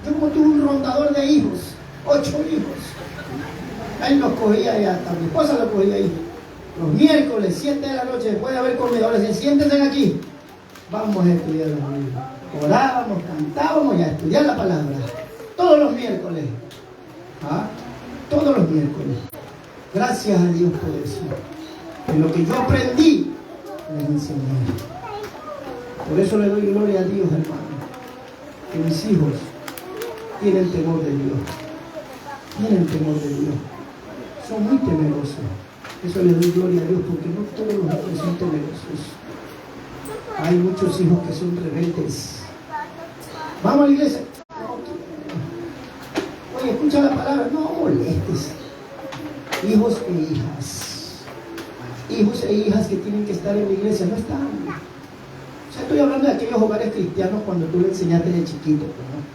Yo como tuve un rondador de hijos, 8 hijos. Ahí los cogía y hasta mi esposa los cogía ahí. Los miércoles, 7 de la noche, después de haber comido, ahora decía, siéntense aquí. Vamos a estudiar la Biblia. Orábamos, cantábamos y a estudiar la palabra. Todos los miércoles. ¿Ah? Todos los miércoles. Gracias a Dios por eso. En lo que yo aprendí, les enseñé. Por eso le doy gloria a Dios, hermano. Que mis hijos tienen temor de Dios. Tienen temor de Dios. Son muy temerosos. Eso le doy gloria a Dios porque no todos los hijos son temerosos. Hay muchos hijos que son rebeldes. Vamos a la iglesia. Oye, escucha la palabra. No molestes. Hijos e hijas. Hijos e hijas que tienen que estar en la iglesia. No están. O sea, estoy hablando de aquellos hogares cristianos cuando tú le enseñaste de chiquito, ¿no?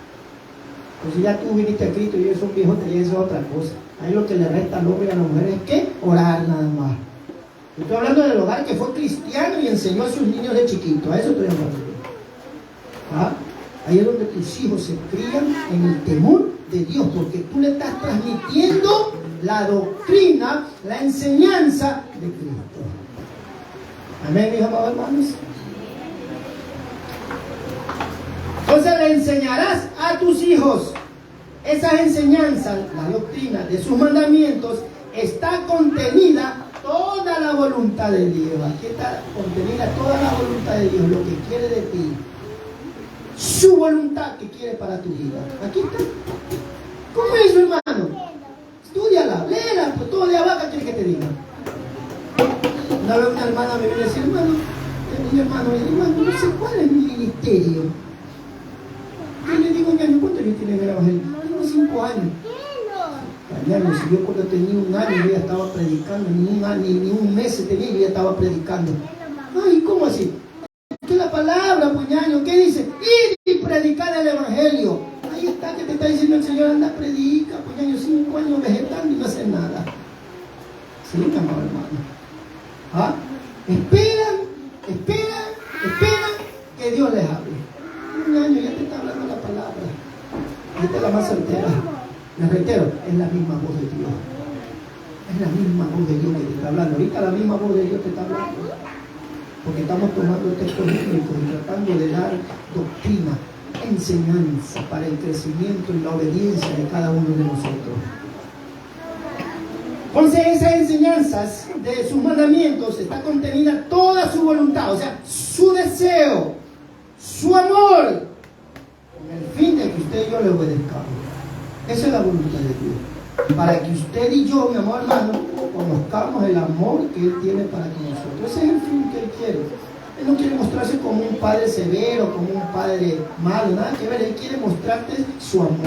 Pues si ya tú viniste a Cristo y ellos son viejos, eso es otra cosa. Ahí lo que le resta al hombre y a la mujer es que orar nada más. Yo estoy hablando del hogar que fue cristiano y enseñó a sus niños de chiquito. A eso estoy hablando. ¿Ah? Ahí es donde tus hijos se crían en el temor de Dios, porque tú le estás transmitiendo la doctrina, la enseñanza de Cristo. Amén, mis amados hermanos. Entonces le enseñarás a tus hijos esas enseñanzas, la doctrina de sus mandamientos, está contenida toda la voluntad de Dios. Aquí está contenida toda la voluntad de Dios, lo que quiere de ti, su voluntad que quiere para tu vida. Aquí está. ¿Cómo es eso, hermano? Estúdiala, léela, pues todo de abajo quiere que te diga. Una vez una hermana me viene a decir, hermano, no sé cuál es mi ministerio. Yo le digo, ¿cuántos años tiene el evangelio? Tengo 5 años. Hermano, si yo cuando tenía 1 año yo ya estaba predicando, ni un mes tenía, yo ya estaba predicando. Ay, ¿cómo así? ¿Qué es la palabra, puñaño? ¿Qué dice? Ir y predicar el evangelio. Ahí está, que te está diciendo el Señor, anda, predica, puñaño, 5 años vegetando y no hacer nada. Sí, mi amado hermano. ¿Ah? Esperan que Dios les hable. 1 año ya te está hablando la palabra. Esta es la más certera. Les reitero, es la misma voz de Dios. Es la misma voz de Dios que te está hablando. Ahorita la misma voz de Dios te está hablando. Porque estamos tomando textos bíblicos y tratando de dar doctrina, enseñanza para el crecimiento y la obediencia de cada uno de nosotros. Entonces esas enseñanzas de sus mandamientos está contenida toda su voluntad, o sea, su deseo, su amor, con el fin de que usted y yo le obedezcamos. Esa es la voluntad de Dios. Para que usted y yo, mi amor hermano, conozcamos el amor que Él tiene para con nosotros. Ese es el fin que Él quiere. Él no quiere mostrarse como un padre severo, como un padre malo, nada que ver. Él quiere mostrarte su amor.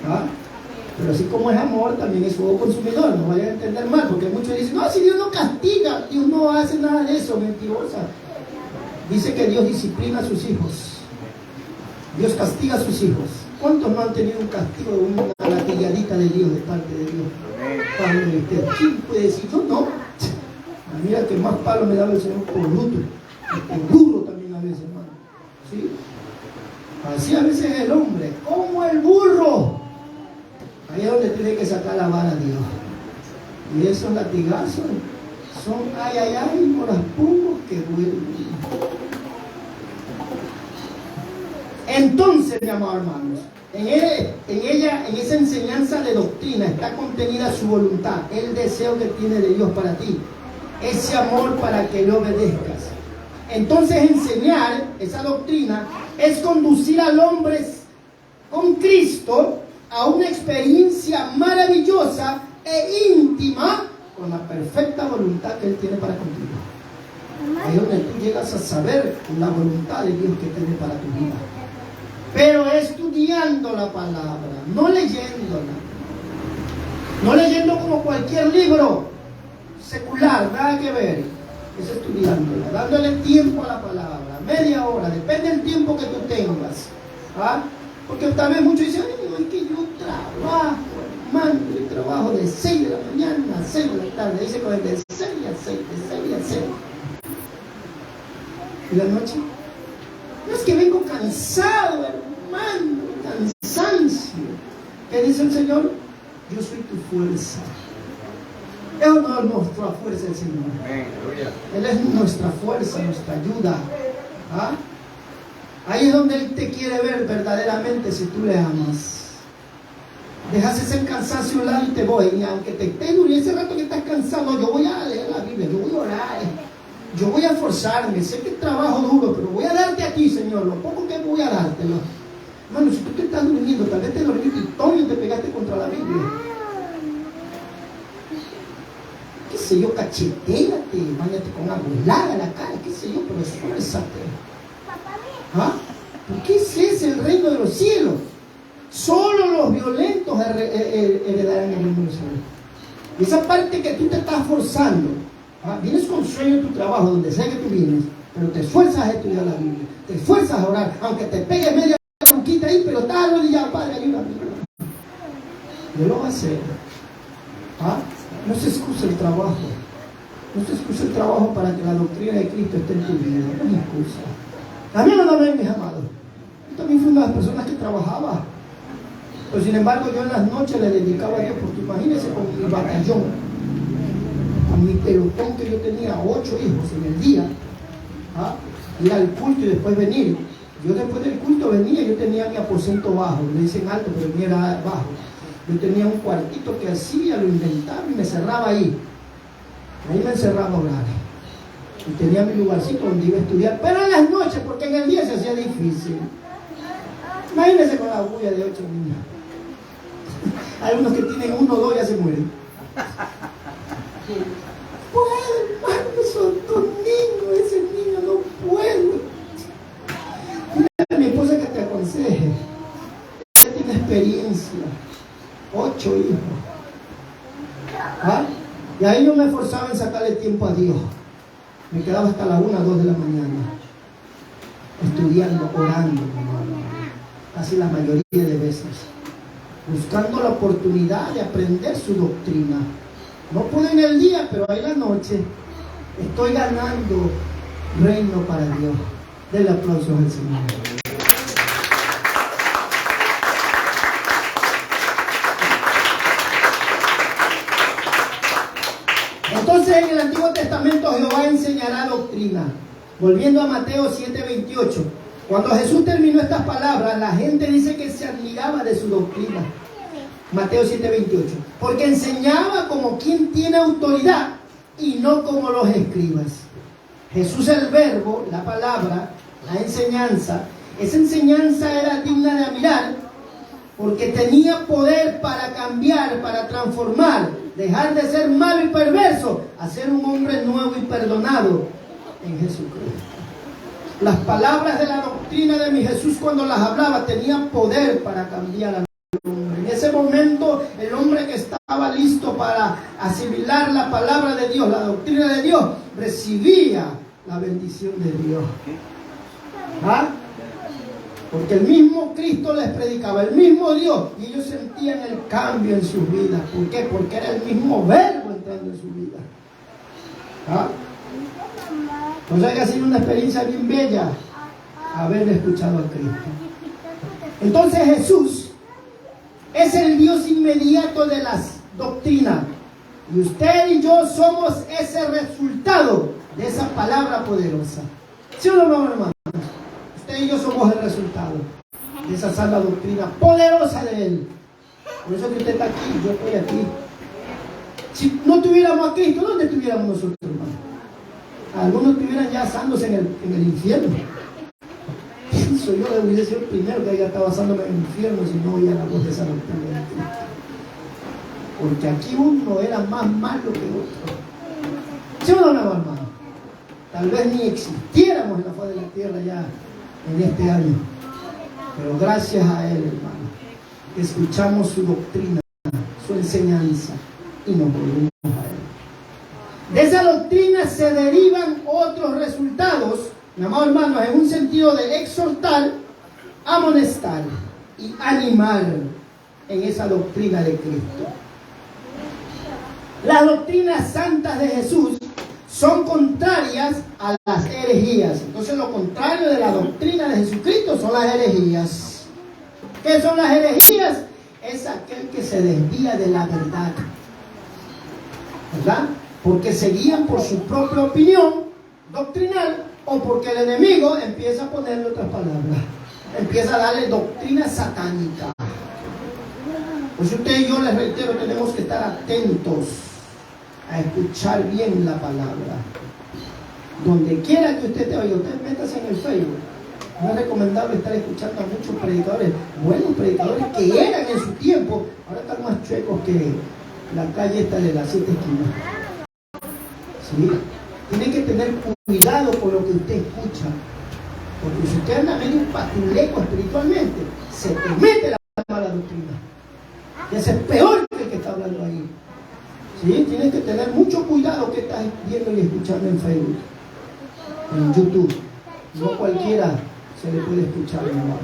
¿Ah? Pero así como es amor, también es fuego consumidor. No vayan a entender mal, porque muchos dicen, no, si Dios no castiga, Dios no hace nada de eso, mentirosa. Dice que Dios disciplina a sus hijos. Dios castiga a sus hijos. ¿Cuántos no han tenido un castigo, una latilladita de Dios, de parte de Dios? Padre de usted. ¿Quién puede decir? Yo no. Mira que más palo me daba el Señor por bruto. Por duro también a veces, hermano. ¿Sí? Así a veces es el hombre, como el burro. Ahí es donde tiene que sacar la vara a Dios. Y esos latigazos son ay, ay, ay, por las pulgas que duelen. Entonces, mi amado hermanos, en esa enseñanza de doctrina está contenida su voluntad, el deseo que tiene de Dios para ti, ese amor para que le obedezcas. Entonces, enseñar esa doctrina es conducir al hombre con Cristo a una experiencia maravillosa e íntima con la perfecta voluntad que Él tiene para contigo. Ahí es donde tú llegas a saber la voluntad de Dios que tiene para tu vida. Pero estudiando la palabra, no leyéndola. No leyendo como cualquier libro secular, nada que ver. Es estudiándola, dándole tiempo a la palabra, media hora, depende del tiempo que tú tengas. ¿Ah? Porque tal vez muchos dicen, ay, es que yo trabajo, hermano, yo trabajo de 6 de la mañana a 6 de la tarde. Dice que de 6 a 6, de 6 a 6. ¿Y la noche? No es que vengo cansado, hermano, cansancio. ¿Qué dice el Señor? Yo soy tu fuerza. Él no es nuestra fuerza, el Señor. Él es nuestra fuerza, nuestra ayuda. ¿Ah? Ahí es donde Él te quiere ver verdaderamente si tú le amas. Dejas ese cansancio a un lado y te voy. Y aunque te esté duro y ese rato que estás cansado, yo voy a leer la Biblia, yo voy a orar. Yo voy a esforzarme, sé que trabajo duro, pero voy a darte a ti, Señor, lo poco que voy a dártelo. Hermano, si tú te estás durmiendo, tal vez te dormiste y todo y te pegaste contra la Biblia. Qué sé yo, cachetéate, váyate con agua helada a la cara, qué sé yo, pero esfuérzate. ¿Ah? Porque ese es el reino de los cielos. Solo los violentos heredarán el reino de los cielos. Y esa parte que tú te estás forzando, vienes con sueño en tu trabajo, donde sea que tú vienes, pero te esfuerzas a estudiar la Biblia, te esfuerzas a orar, aunque te pegues media ruquita ahí, pero estás arrodillado, Padre, ayúdame. Yo lo voy a hacer. No se excusa el trabajo. No se excusa el trabajo para que la doctrina de Cristo esté en tu vida. No es excusa. A mí no me ven, mis amados. Yo también fui una de las personas que trabajaba. Pero sin embargo, yo en las noches le dedicaba a Dios, porque imagínense con mi batallón, a mi pelotón que yo tenía 8 hijos en el día, ir al culto y después venir. Yo después del culto venía, yo tenía mi aposento bajo, le dicen alto, pero el mío era bajo. Yo tenía un cuartito que hacía, lo inventaba y me cerraba ahí. Ahí me encerraba a orar. Y tenía mi lugarcito donde iba a estudiar, pero en las noches, porque en el día se hacía difícil. Imagínense con la bulla de 8 niños. Hay unos que tienen 1 o 2 ya se mueren. Puedo, hermano, son 2 niños, ese niño no puedo. Dile a mi esposa que te aconseje. Ella tiene experiencia. 8 hijos. Y ahí yo me esforzaba en sacarle tiempo a Dios. Me quedaba hasta las 1 o 2 de la mañana estudiando, orando, casi la mayoría de veces, buscando la oportunidad de aprender su doctrina. No pude en el día, pero ahí la noche estoy ganando reino para Dios. Denle aplausos al Señor. Entonces en el Antiguo Testamento Jehová enseñará doctrina. Volviendo a Mateo 7:28. Cuando Jesús terminó estas palabras, la gente dice que se admiraba de su doctrina. Mateo 7:28. Porque enseñaba como quien tiene autoridad y no como los escribas. Jesús, el verbo, la palabra, la enseñanza. Esa enseñanza era digna de admirar porque tenía poder para cambiar, para transformar, dejar de ser malo y perverso a ser un hombre nuevo y perdonado en Jesucristo. Las palabras de la doctrina de mi Jesús, cuando las hablaba, tenían poder para cambiar al hombre. En ese momento para asimilar la palabra de Dios, la doctrina de Dios, recibía la bendición de Dios. ¿Ah? Porque el mismo Cristo les predicaba, el mismo Dios, y ellos sentían el cambio en sus vidas. ¿Por qué? Porque era el mismo verbo entrando en su vida. ¿Ah? Entonces ha sido una experiencia bien bella haber escuchado a Cristo. Entonces Jesús es el Dios inmediato de las doctrinas. Y usted y yo somos ese resultado de esa palabra poderosa. ¿Sí o no, hermano? Usted y yo somos el resultado de esa sana doctrina poderosa de Él. Por eso que usted está aquí, yo estoy aquí. Si no tuviéramos a Cristo, ¿dónde estuviéramos nosotros, hermano? Algunos estuvieran ya asándose en el infierno. Soy yo, debería ser el primero que haya estado asándome en el infierno si no oía la voz de esa doctrina de Cristo. Porque aquí uno era más malo que otro. ¿Sí o no, hermano? Tal vez ni existiéramos en la faz de la tierra ya en este año. Pero gracias a Él, hermano, escuchamos su doctrina, su enseñanza y nos volvemos a Él. De esa doctrina se derivan otros resultados, mi amado hermano, en un sentido de exhortar, amonestar y animar en esa doctrina de Cristo. Las doctrinas santas de Jesús son contrarias a las herejías. Entonces lo contrario de la doctrina de Jesucristo son las herejías. ¿Qué son las herejías? Es aquel que se desvía de la verdad, ¿verdad? Porque se guían por su propia opinión doctrinal o porque el enemigo empieza a ponerle otras palabras, empieza a darle doctrina satánica. Pues usted y yo, les reitero, tenemos que estar atentos a escuchar bien la palabra. Donde quiera que usted esté, oye, usted métase en el Facebook. No es recomendable estar escuchando a muchos predicadores, buenos predicadores que eran en su tiempo, ahora están más chuecos que la calle esta de las 7 esquinas. ¿Sí? Tiene que tener cuidado con lo que usted escucha, porque si usted anda medio patuleco espiritualmente, se te mete la mala doctrina. Y ese es peor que el que está hablando ahí. ¿Sí? Tienes que tener mucho cuidado que estás viendo y escuchando en Facebook, en YouTube. No cualquiera se le puede escuchar, mi hermano.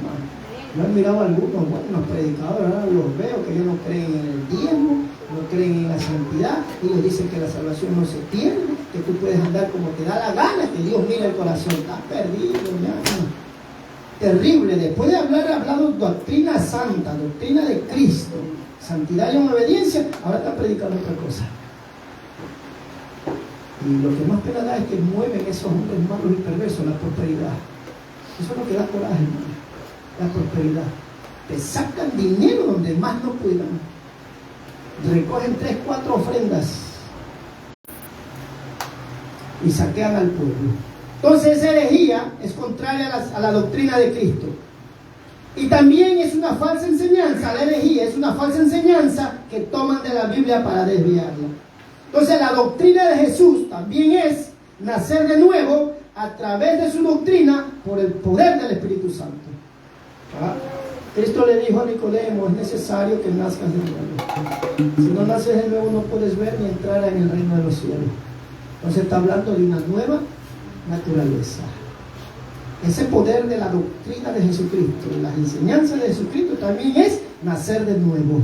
Yo he mirado a algunos buenos predicadores, ahora los veo que ellos no creen en el diezmo, no creen en la santidad, ellos dicen que la salvación no se pierde, que tú puedes andar como te da la gana, que Dios mira el corazón. Estás perdido ya. Terrible. Después de haber hablado doctrina santa, doctrina de Cristo, santidad y obediencia, ahora está predicando otra cosa. Y lo que más pena da es que mueven esos hombres malos y perversos la prosperidad. Eso es lo que da coraje, hermano. La prosperidad. Te sacan dinero donde más no puedan. Recogen 3, 4 ofrendas y saquean al pueblo. Entonces esa herejía es contraria a la doctrina de Cristo. Y también es una falsa enseñanza. La herejía es una falsa enseñanza que toman de la Biblia para desviarla. Entonces la doctrina de Jesús también es nacer de nuevo a través de su doctrina por el poder del Espíritu Santo. ¿Ah? Cristo le dijo a Nicodemo, es necesario que nazcas de nuevo. Si no naces de nuevo no puedes ver ni entrar en el reino de los cielos. Entonces está hablando de una nueva naturaleza. Ese poder de la doctrina de Jesucristo, de las enseñanzas de Jesucristo, también es nacer de nuevo.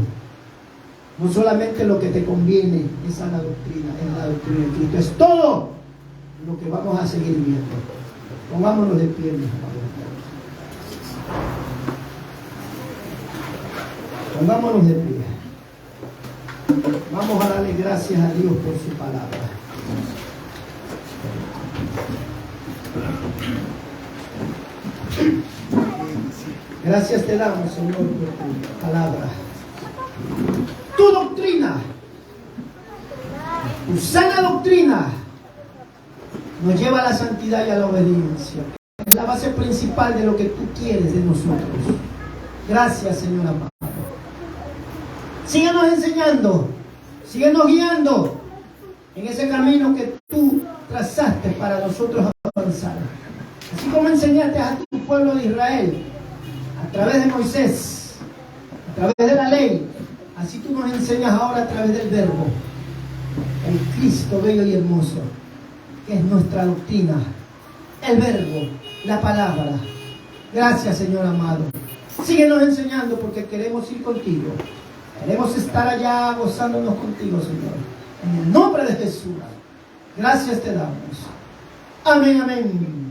No solamente lo que te conviene, esa es la doctrina, es la doctrina de Cristo. Es todo lo que vamos a seguir viendo. Pongámonos de pie, mis hermanos. Pongámonos de pie. Vamos a darle gracias a Dios por su palabra. Gracias te damos, Señor, por tu palabra. Tu doctrina, tu sana doctrina, nos lleva a la santidad y a la obediencia. Es la base principal de lo que tú quieres de nosotros. Gracias, Señor amado. Síguenos enseñando, síguenos guiando en ese camino que tú trazaste para nosotros avanzar. Así como enseñaste a tu pueblo de Israel, a través de Moisés, a través de la ley, así tú nos enseñas ahora a través del verbo. el Cristo bello y hermoso, que es nuestra doctrina, el verbo, la palabra. Gracias, Señor amado. Síguenos enseñando porque queremos ir contigo. Queremos estar allá gozándonos contigo, Señor. En el nombre de Jesús. Gracias te damos. Amén, amén.